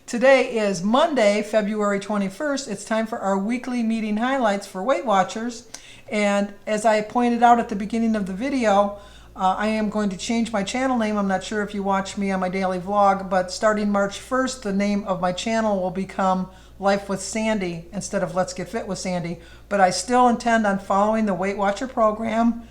Today is Monday, February 21st. It's time for our weekly meeting highlights for Weight Watchers. And as I pointed out at the beginning of the video, I am going to change my channel name. I'm not sure if you watch me on my daily vlog, but starting March 1st, the name of my channel will become Life with Sandy instead of Let's Get Fit with Sandy. But I still intend on following the Weight Watcher program,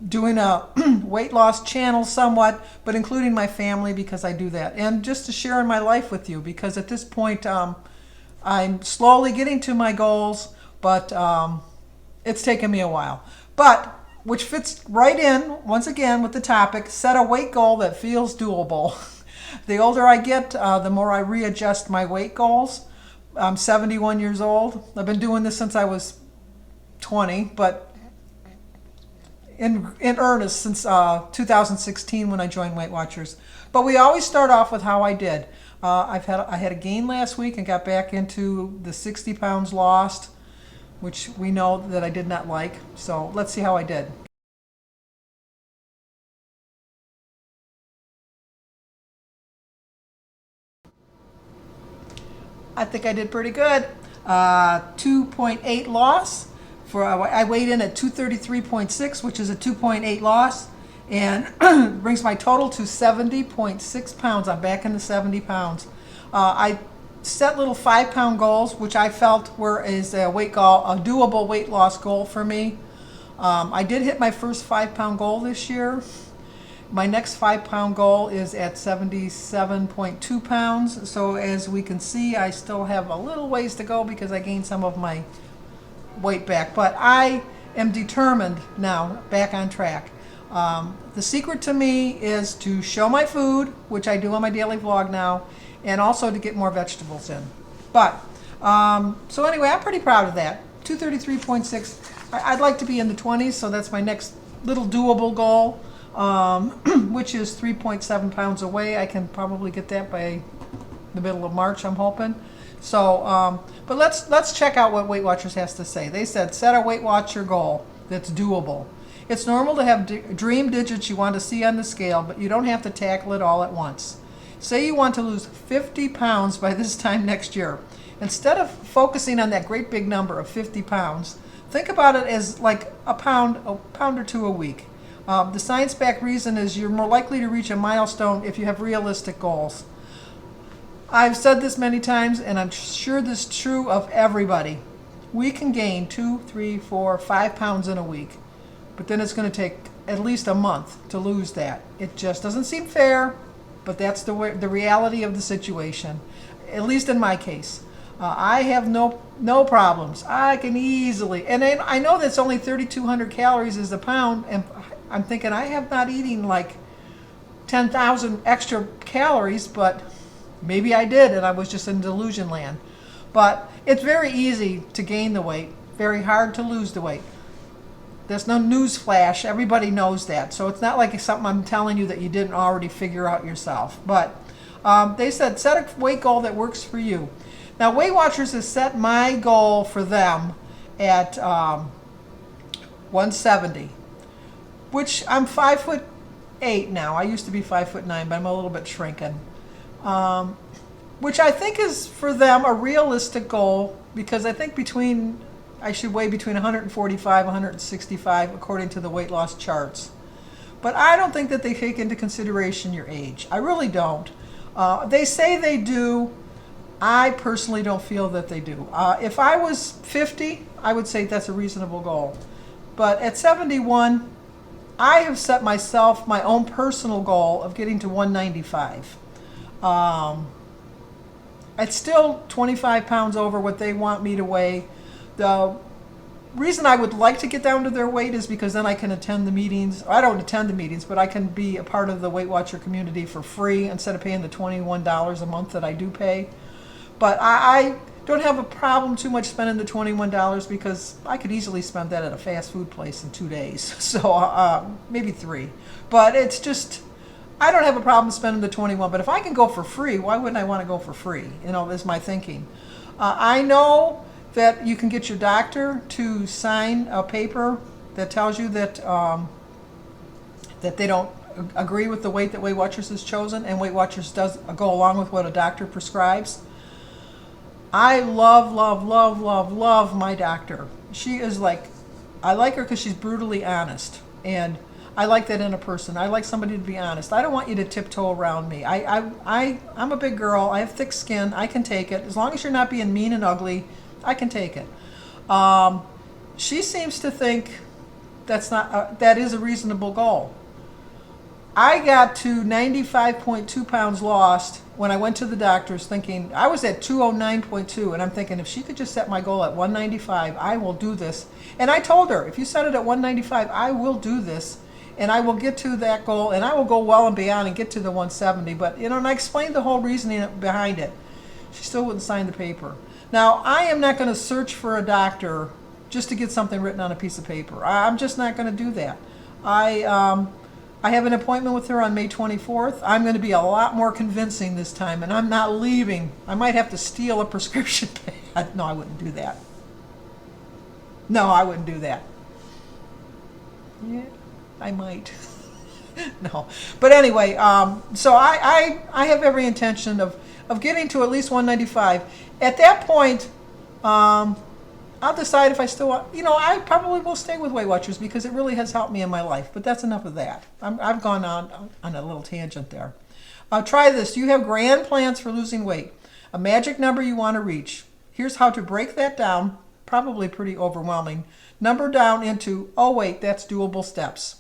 doing a weight loss channel somewhat, but including my family because I do that. And just to share in my life with you, because at this point I'm slowly getting to my goals, but it's taken me a while. But which fits right in, once again, with the topic, set a weight goal that feels doable. The older I get, the more I readjust my weight goals. I'm 71 years old. I've been doing this since I was 20, but in earnest since 2016 when I joined Weight Watchers. But we always start off with how I did. I had a gain last week and got back into the 60 pounds lost, which we know that I did not like. So let's see how I did. I think I did pretty good. 2.8 loss. I weighed in at 233.6, which is a 2.8 loss, and brings my total to 70.6 pounds. I'm back into 70 pounds. I set little 5-pound goals, which I felt is a weight goal, a doable weight loss goal for me. I did hit my first 5-pound goal this year. My next 5-pound goal is at 77.2 pounds. So as we can see, I still have a little ways to go because I gained some of my weight back, but I am determined now, back on track. The secret to me is to show my food, which I do on my daily vlog now, and also to get more vegetables in. But so anyway, I'm pretty proud of that. 233.6. I'd like to be in the 20s, so that's my next little doable goal, which is 3.7 pounds away. I can probably get that by the middle of March, I'm hoping. So, but let's check out what Weight Watchers has to say. They said, set a Weight Watcher goal that's doable. It's normal to have dream digits you want to see on the scale, but you don't have to tackle it all at once. Say you want to lose 50 pounds by this time next year. Instead of focusing on that great big number of 50 pounds, think about it as like a pound or two a week. The science-backed reason is you're more likely to reach a milestone if you have realistic goals. I've said this many times, and I'm sure this is true of everybody. We can gain 2, 3, 4, 5 pounds in a week, but then it's going to take at least a month to lose that. It just doesn't seem fair, but that's the reality of the situation, at least in my case. I have no problems. I can easily, and I know that's only 3,200 calories is a pound, and I'm thinking I have not eating like 10,000 extra calories, but maybe I did, and I was just in delusion land. But it's very easy to gain the weight, very hard to lose the weight. There's no news flash. Everybody knows that. So it's not like it's something I'm telling you that you didn't already figure out yourself. But they said set a weight goal that works for you. Now, Weight Watchers has set my goal for them at 170, which I'm 5'8" now. I used to be 5'9", but I'm a little bit shrinking. Which I think is for them a realistic goal, because I think I should weigh between 145 165 according to the weight loss charts. But I don't think that they take into consideration your age. I really don't. They say they do. I personally don't feel that they do. If I was 50, I would say that's a reasonable goal. But at 71, I have set myself my own personal goal of getting to 195. It's still 25 pounds over what they want me to weigh. The reason I would like to get down to their weight is because then I can attend the meetings. I don't attend the meetings, but I can be a part of the Weight Watcher community for free instead of paying the $21 a month that I do pay. But I don't have a problem too much spending the $21 because I could easily spend that at a fast food place in 2 days. So maybe 3. But it's just, I don't have a problem spending the 21, but if I can go for free, why wouldn't I want to go for free? Is my thinking. I know that you can get your doctor to sign a paper that tells you that that they don't agree with the weight that Weight Watchers has chosen, and Weight Watchers does go along with what a doctor prescribes. I love, love, love, love, love my doctor. She is like, I like her because she's brutally honest. And I like that in a person. I like somebody to be honest. I don't want you to tiptoe around me. I'm a big girl. I have thick skin. I can take it. As long as you're not being mean and ugly, I can take it. She seems to think that is a reasonable goal. I got to 95.2 pounds lost when I went to the doctors thinking, I was at 209.2, and I'm thinking if she could just set my goal at 195, I will do this. And I told her, if you set it at 195, I will do this, and I will get to that goal, and I will go well and beyond and get to the 170. But, and I explained the whole reasoning behind it. She still wouldn't sign the paper. Now, I am not going to search for a doctor just to get something written on a piece of paper. I'm just not going to do that. I have an appointment with her on May 24th. I'm going to be a lot more convincing this time, and I'm not leaving. I might have to steal a prescription pad. No, I wouldn't do that. No, I wouldn't do that. Yeah, I might. No. But anyway, so I have every intention of getting to at least 195. At that point, I'll decide if I still want, I probably will stay with Weight Watchers because it really has helped me in my life. But that's enough of that. I've gone on a little tangent there. Try this. You have grand plans for losing weight, a magic number you want to reach. Here's how to break that down, probably pretty overwhelming. Number down into, oh wait, that's doable steps.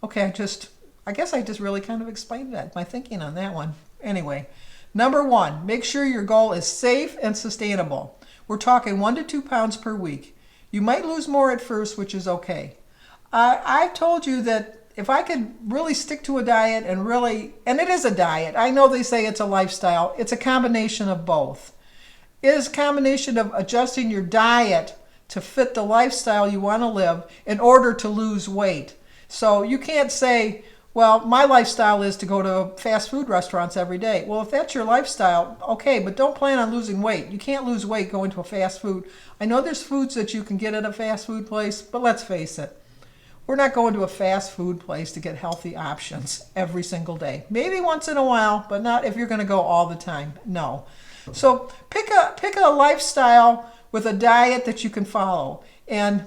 Okay, I guess I just really kind of explained that, my thinking on that one. Anyway, number 1, make sure your goal is safe and sustainable. We're talking 1 to 2 pounds per week. You might lose more at first, which is okay. I've told you that if I could really stick to a diet and it is a diet. I know they say it's a lifestyle. It's a combination of both. It is a combination of adjusting your diet to fit the lifestyle you want to live in order to lose weight. So you can't say, well, my lifestyle is to go to fast food restaurants every day. Well, if that's your lifestyle, okay, but don't plan on losing weight. You can't lose weight going to a fast food. I know there's foods that you can get at a fast food place, but let's face it. We're not going to a fast food place to get healthy options every single day. Maybe once in a while, but not if you're going to go all the time. No. So pick a lifestyle with a diet that you can follow. And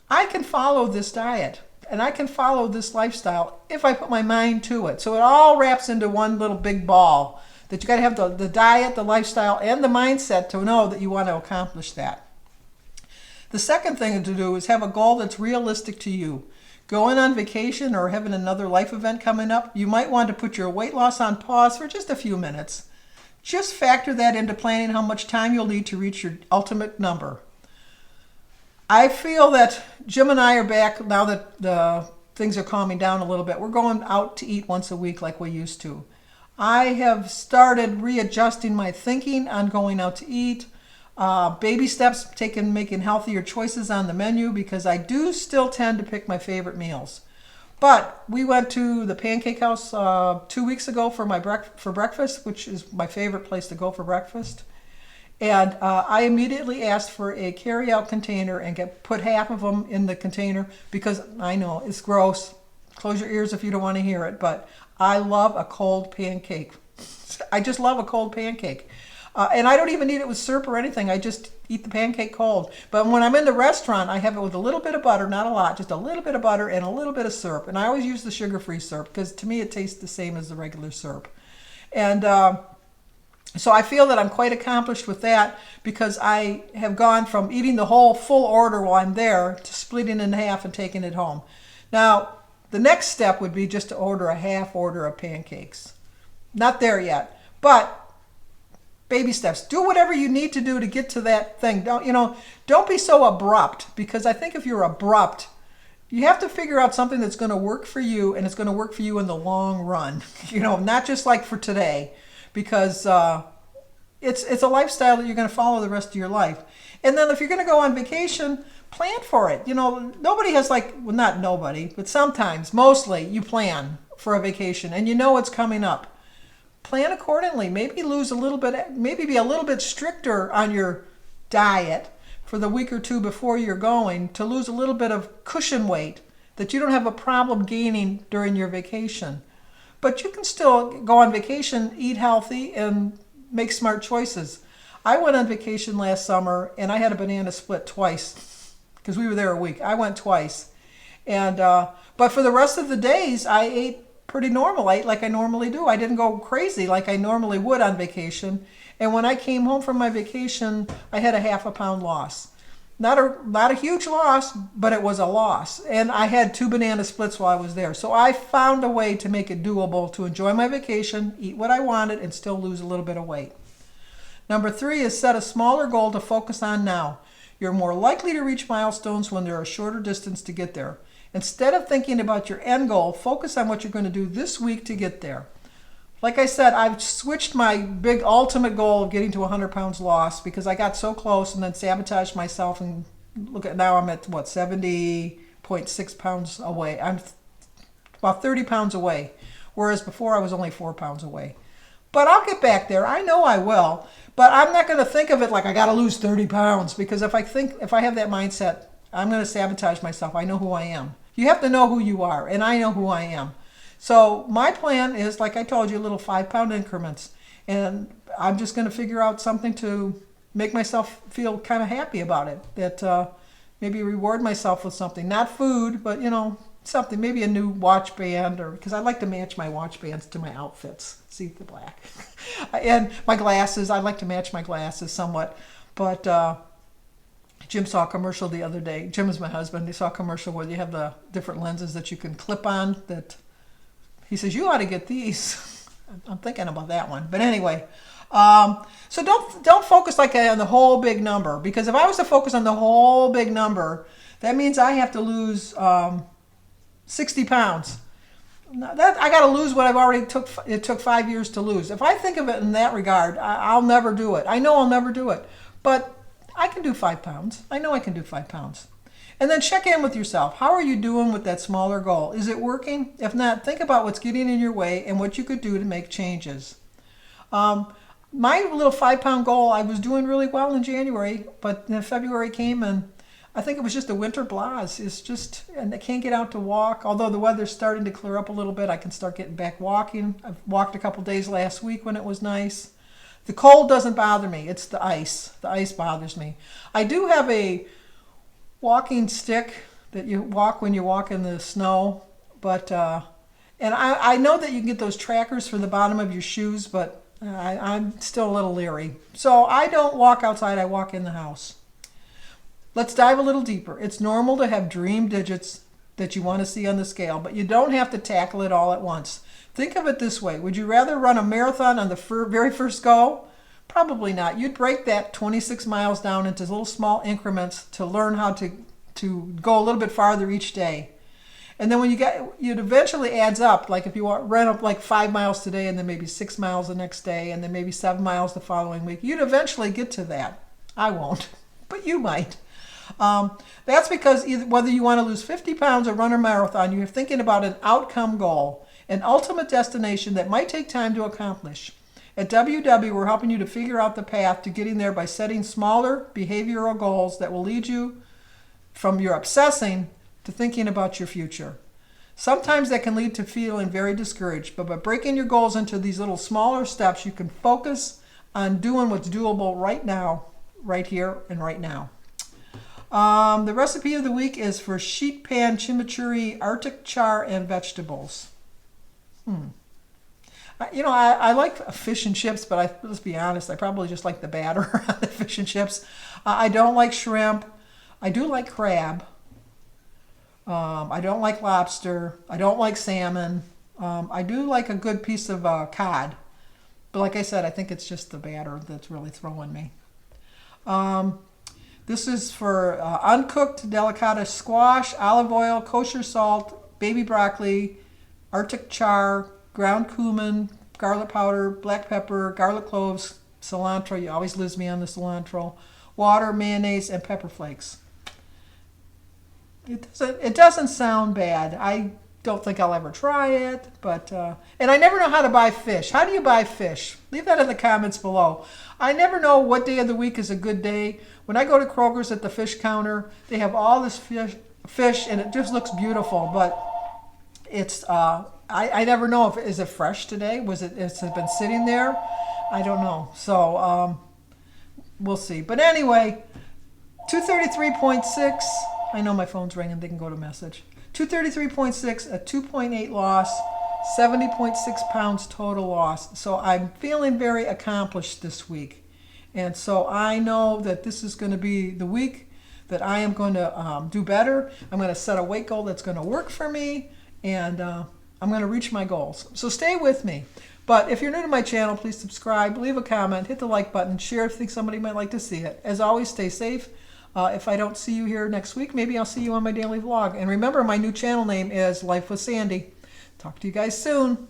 I can follow this diet. And I can follow this lifestyle if I put my mind to it. So it all wraps into one little big ball that you got to have the diet, the lifestyle, and the mindset to know that you want to accomplish that. The second thing to do is have a goal that's realistic to you. Going on vacation or having another life event coming up, you might want to put your weight loss on pause for just a few minutes. Just factor that into planning how much time you'll need to reach your ultimate number. I feel that Jim and I are back now that the things are calming down a little bit. We're going out to eat once a week like we used to. I have started readjusting my thinking on going out to eat. Baby steps, making healthier choices on the menu because I do still tend to pick my favorite meals. But we went to the Pancake House 2 weeks ago for breakfast, which is my favorite place to go for breakfast. And I immediately asked for a carry-out container and put half of them in the container because I know it's gross. Close your ears if you don't want to hear it, but I love a cold pancake. I just love a cold pancake. And I don't even eat it with syrup or anything. I just eat the pancake cold. But when I'm in the restaurant, I have it with a little bit of butter, not a lot, just a little bit of butter and a little bit of syrup. And I always use the sugar-free syrup because to me it tastes the same as the regular syrup. And so I feel that I'm quite accomplished with that because I have gone from eating the whole full order while I'm there to splitting it in half and taking it home. Now, the next step would be just to order a half order of pancakes. Not there yet, but baby steps. Do whatever you need to do to get to that thing. Don't be so abrupt because I think if you're abrupt, you have to figure out something that's going to work for you and it's going to work for you in the long run. Not just like for today. Because it's a lifestyle that you're going to follow the rest of your life. And then if you're going to go on vacation, plan for it. Nobody has not nobody, but sometimes, mostly, you plan for a vacation and it's coming up. Plan accordingly. Maybe lose a little bit, maybe be a little bit stricter on your diet for the week or two before you're going to lose a little bit of cushion weight that you don't have a problem gaining during your vacation. But you can still go on vacation, eat healthy, and make smart choices. I went on vacation last summer and I had a banana split twice because we were there a week. I went twice. And but for the rest of the days, I ate pretty normal. I ate like I normally do. I didn't go crazy like I normally would on vacation. And when I came home from my vacation, I had a half a pound loss. Not a huge loss, but it was a loss. And I had 2 banana splits while I was there. So I found a way to make it doable to enjoy my vacation, eat what I wanted, and still lose a little bit of weight. Number 3 is set a smaller goal to focus on now. You're more likely to reach milestones when there are a shorter distance to get there. Instead of thinking about your end goal, focus on what you're going to do this week to get there. Like I said, I've switched my big ultimate goal of getting to 100 pounds lost because I got so close and then sabotaged myself. And look at now, I'm at what, 70.6 pounds away. I'm about 30 pounds away, whereas before I was only 4 pounds away. But I'll get back there. I know I will. But I'm not going to think of it like I got to lose 30 pounds because if I have that mindset, I'm going to sabotage myself. I know who I am. You have to know who you are, and I know who I am. So my plan is, like I told you, little 5-pound increments. And I'm just going to figure out something to make myself feel kind of happy about it. That maybe reward myself with something. Not food, but, something. Maybe a new watch band, or because I like to match my watch bands to my outfits. See the black. And my glasses. I like to match my glasses somewhat. But Jim saw a commercial the other day. Jim is my husband. He saw a commercial where you have the different lenses that you can clip on that... He says, you ought to get these. I'm thinking about that one. But anyway, so don't focus like on the whole big number. Because if I was to focus on the whole big number, that means I have to lose 60 pounds. I got to lose what it took 5 years to lose. If I think of it in that regard, I'll never do it. I know I'll never do it. But I can do 5 pounds. I know I can do 5 pounds. And then check in with yourself. How are you doing with that smaller goal? Is it working? If not, think about what's getting in your way and what you could do to make changes. My little 5-pound goal, I was doing really well in January, but then February came and I think it was just a winter blahs. And I can't get out to walk. Although the weather's starting to clear up a little bit, I can start getting back walking. I've walked a couple days last week when it was nice. The cold doesn't bother me. It's the ice. The ice bothers me. I do have a walking stick that you walk when you walk in the snow, but and I know that you can get those trackers for the bottom of your shoes, but I'm still a little leery. So I don't walk outside, I walk in the house. Let's dive a little deeper. It's normal to have dream digits that you want to see on the scale, but you don't have to tackle it all at once. Think of it this way. Would you rather run a marathon on the very first go? Probably not. You'd break that 26 miles down into little small increments to learn how to go a little bit farther each day. And then when it eventually adds up, like if you ran up like 5 miles today and then maybe 6 miles the next day and then maybe 7 miles the following week, you'd eventually get to that. I won't, but you might. That's because whether you want to lose 50 pounds or run a marathon, you're thinking about an outcome goal, an ultimate destination that might take time to accomplish. At WW, we're helping you to figure out the path to getting there by setting smaller behavioral goals that will lead you from your obsessing to thinking about your future. Sometimes that can lead to feeling very discouraged, but by breaking your goals into these little smaller steps, you can focus on doing what's doable right now, right here and right now. The recipe of the week is for sheet pan chimichurri, Arctic char, and vegetables. I like fish and chips, but let's be honest, I probably just like the batter on the fish and chips. I don't like shrimp. I do like crab. I don't like lobster. I don't like salmon. I do like a good piece of cod. But like I said, I think it's just the batter that's really throwing me. This is for uncooked delicata squash, olive oil, kosher salt, baby broccoli, Arctic char, ground cumin, garlic powder, black pepper, garlic cloves, cilantro. You always lose me on the cilantro. Water, mayonnaise, and pepper flakes. It doesn't sound bad. I don't think I'll ever try it, but and I never know how to buy fish. How do you buy fish? Leave that in the comments below. I never know what day of the week is a good day. When I go to Kroger's at the fish counter, they have all this fish, and it just looks beautiful. But it's I never know if is it fresh today. Has it been sitting there? I don't know. So we'll see. But anyway, 233.6. I know my phone's ringing. They can go to message. 233.6, a 2.8 loss, 70.6 pounds total loss. So I'm feeling very accomplished this week. And so I know that this is going to be the week that I am going to do better. I'm going to set a weight goal that's going to work for me, and I'm going to reach my goals. So stay with me. But if you're new to my channel, please subscribe, leave a comment, hit the like button, share if you think somebody might like to see it. As always, stay safe. If I don't see you here next week, maybe I'll see you on my daily vlog. And remember, my new channel name is Life with Sandy. Talk to you guys soon.